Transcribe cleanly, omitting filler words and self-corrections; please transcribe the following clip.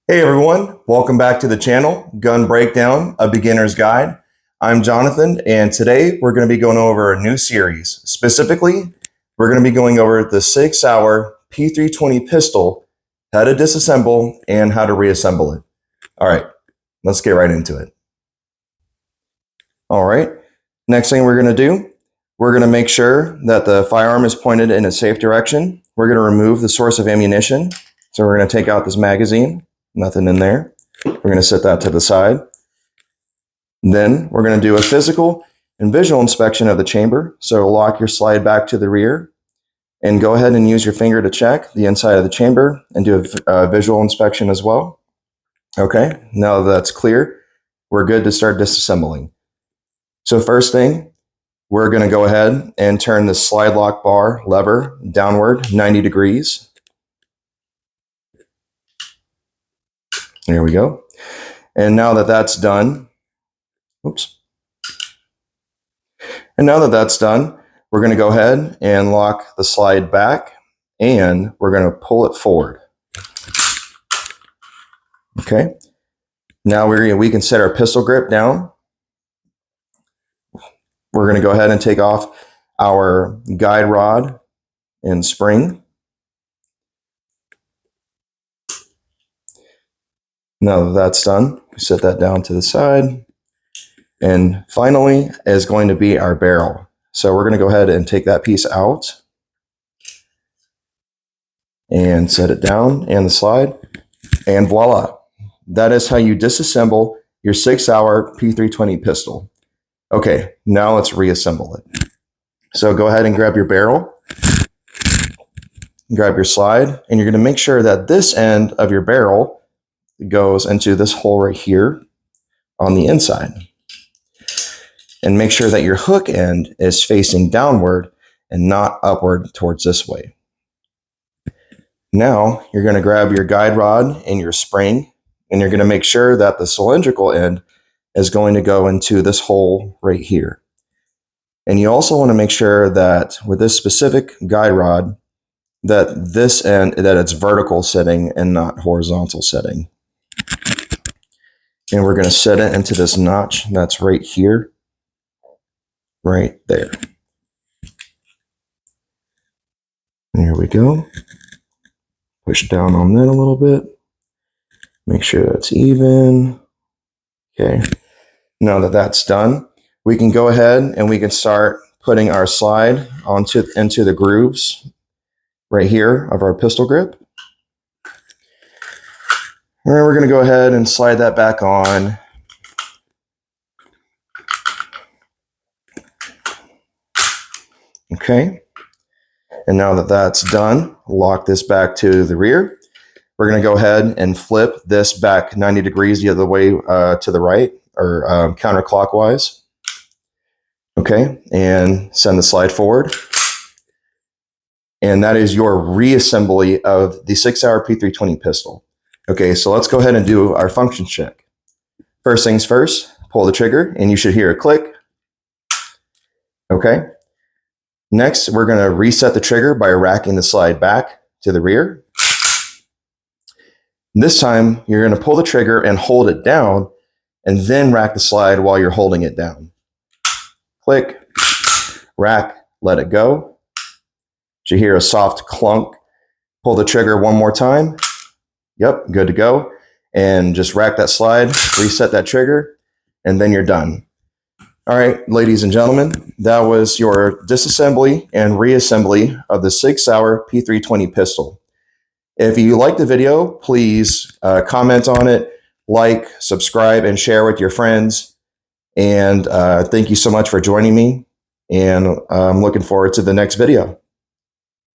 Hey everyone, welcome back to the channel, Gun Breakdown, a beginner's guide. I'm Jonathan, and today we're going to be going over a new series. Specifically, we're going to be going over the Sig Sauer P320 Pistol, how to disassemble and how to reassemble it. All right, let's get right into it. All right, next thing we're going to do, we're going to make sure that the firearm is pointed in a safe direction. We're going to remove the source of ammunition. So we're going to take out this magazine. Nothing in there. We're going to set that to the side. Then we're going to do a physical and visual inspection of the chamber. So lock your slide back to the rear and go ahead and use your finger to check the inside of the chamber and do a visual inspection as well. Okay, now that that's clear, we're good to start disassembling. So first thing, we're going to go ahead and turn the slide lock bar lever downward 90 degrees. There we go. And now that that's done, And now that that's done, we're going to go ahead and lock the slide back and we're going to pull it forward. Okay. Now we can set our pistol grip down. We're going to go ahead and take off our guide rod and spring. Now that that's done, we set that down to the side. And finally is going to be our barrel. So we're going to go ahead and take that piece out and set it down and the slide. And voila. That is how you disassemble your Sig Sauer P320 pistol. Okay, now let's reassemble it. So go ahead and grab your barrel, grab your slide, and you're going to make sure that this end of your barrel goes into this hole right here on the inside. And make sure that your hook end is facing downward and not upward towards this way. Now you're going to grab your guide rod and your spring, and you're going to make sure that the cylindrical end is going to go into this hole right here. And you also want to make sure that with this specific guide rod, that this end, that it's vertical setting and not horizontal setting. And we're going to set it into this notch that's right here, right there. There we go. Push down on that a little bit. Make sure that's even. Okay. Now that that's done, we can go ahead and we can start putting our slide into the grooves right here of our pistol grip. And then we're going to go ahead and slide that back on. Okay. And now that that's done, lock this back to the rear. We're going to go ahead and flip this back 90 degrees the other way to the right, or counterclockwise. Okay. And send the slide forward. And that is your reassembly of the Sig Sauer P320 pistol. Okay, so let's go ahead and do our function check. First things first, pull the trigger and you should hear a click. Okay. Next, we're going to reset the trigger by racking the slide back to the rear. This time, you're going to pull the trigger and hold it down and then rack the slide while you're holding it down. Click, rack, let it go. You hear a soft clunk. Pull the trigger one more time. Yep, good to go. And just rack that slide, reset that trigger, and then you're done. All right, ladies and gentlemen, that was your disassembly and reassembly of the Sig Sauer P320 pistol. If you like the video, please comment on it, like, subscribe, and share with your friends. And thank you so much for joining me. And I'm looking forward to the next video.